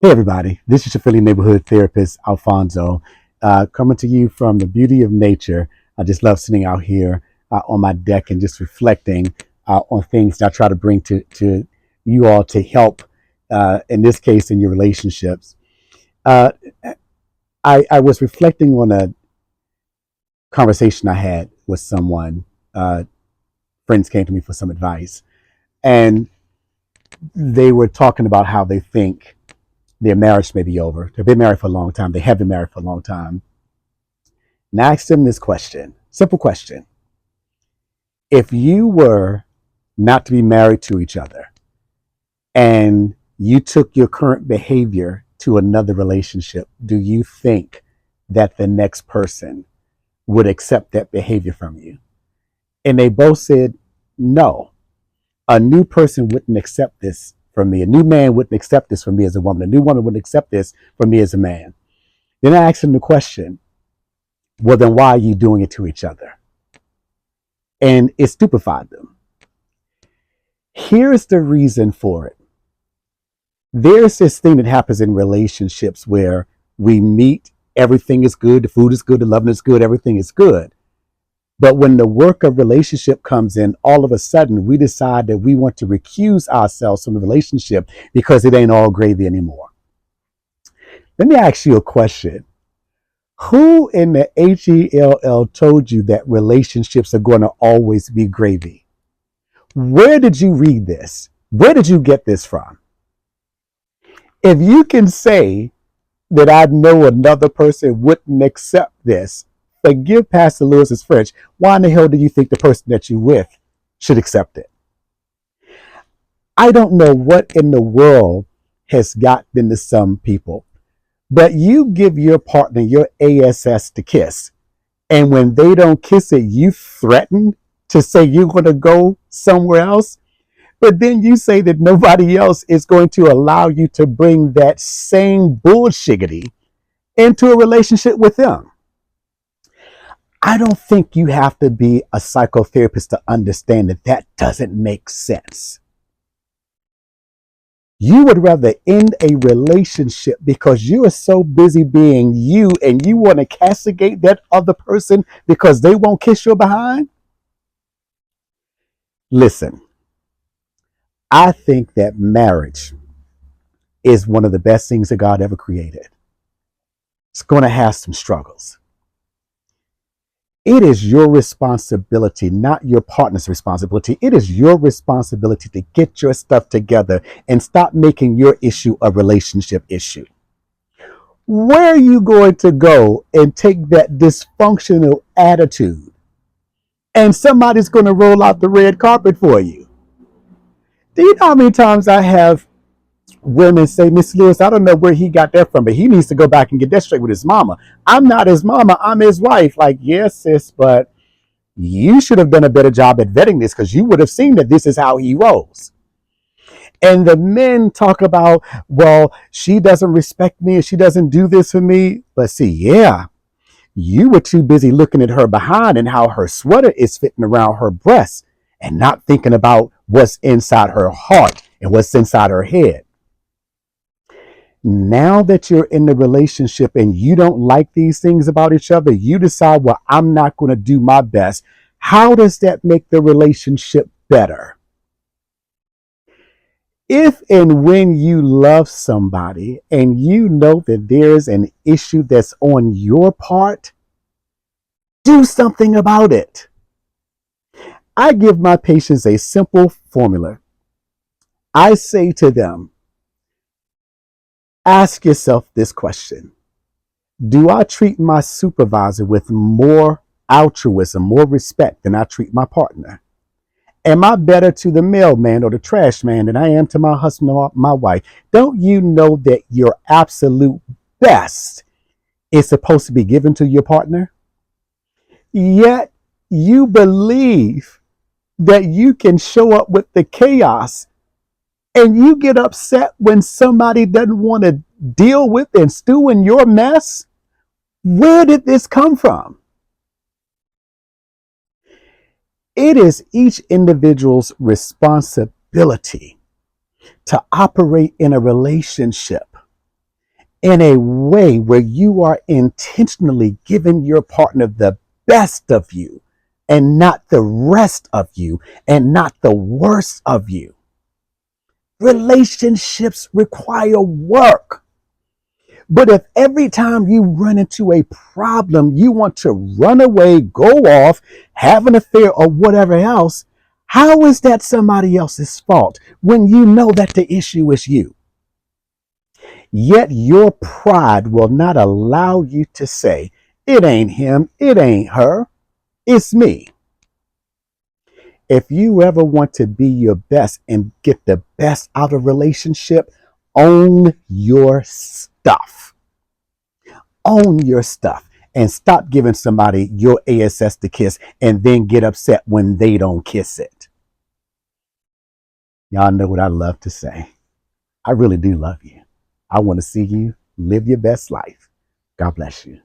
Hey everybody, this is your Philly neighborhood therapist, Alfonso, coming to you from the beauty of nature. I just love sitting out here on my deck and just reflecting on things that I try to bring to you all to help, in this case, in your relationships. Uh, I was reflecting on a conversation I had with someone. Uh, Friends came to me for some advice, and they were talking about how they think their marriage may be over. They've been married for a long time. They have been married for a long time. And I asked them this question, simple question. If you were not to be married to each other and you took your current behavior to another relationship, do you think that the next person would accept that behavior from you? And they both said, no, a new person wouldn't accept this from me. A new man wouldn't accept this from me as a woman. A new woman wouldn't accept this from me as a man. Then I asked them the question, well, then why are you doing it to each other? And it stupefied them. Here's the reason for it. There's this thing that happens in relationships where we meet, everything is good, the food is good, the loving is good, everything is good. But when the work of relationship comes in, all of a sudden we decide that we want to recuse ourselves from the relationship because it ain't all gravy anymore. Let me ask you a question. Who in the HELL told you that relationships are going to always be gravy? Where did you read this? Where did you get this from? If you can say that I know another person wouldn't accept this, forgive Pastor Lewis's French. Why in the hell do you think the person that you're with should accept it? I don't know what in the world has gotten into some people, but you give your partner your ASS to kiss, and when they don't kiss it, you threaten to say you're going to go somewhere else. But then you say that nobody else is going to allow you to bring that same bullshiggity into a relationship with them. I don't think you have to be a psychotherapist to understand that that doesn't make sense. You would rather end a relationship because you are so busy being you and you want to castigate that other person because they won't kiss your behind? Listen, I think that marriage is one of the best things that God ever created. It's going to have some struggles. It is your responsibility, not your partner's responsibility. It is your responsibility to get your stuff together and stop making your issue a relationship issue. Where are you going to go and take that dysfunctional attitude and somebody's going to roll out the red carpet for you? Do you know how many times I have women say, Miss Lewis, I don't know where he got that from, but he needs to go back and get that straight with his mama. I'm not his mama, I'm his wife. Like, yes, sis, but you should have done a better job at vetting this because you would have seen that this is how he rolls. And the men talk about, well, she doesn't respect me and she doesn't do this for me. But see, yeah, you were too busy looking at her behind and how her sweater is fitting around her breasts and not thinking about what's inside her heart and what's inside her head. Now that you're in the relationship and you don't like these things about each other, you decide, well, I'm not going to do my best. How does that make the relationship better? If and when you love somebody and you know that there's an issue that's on your part, do something about it. I give my patients a simple formula. I say to them, ask yourself this question. Do I treat my supervisor with more altruism, more respect than I treat my partner? Am I better to the mailman or the trash man than I am to my husband or my wife? Don't you know that your absolute best is supposed to be given to your partner? Yet you believe that you can show up with the chaos and you get upset when somebody doesn't want to deal with and stew in your mess? Where did this come from? It is each individual's responsibility to operate in a relationship in a way where you are intentionally giving your partner the best of you and not the rest of you and not the worst of you. Relationships require work. But if every time you run into a problem, you want to run away, go off, have an affair, or whatever else, how is that somebody else's fault when you know that the issue is you? Yet your pride will not allow you to say, it ain't him, it ain't her, it's me. If you ever want to be your best and get the best out of a relationship, own your stuff. Own your stuff and stop giving somebody your ASS to kiss and then get upset when they don't kiss it. Y'all know what I love to say. I really do love you. I want to see you live your best life. God bless you.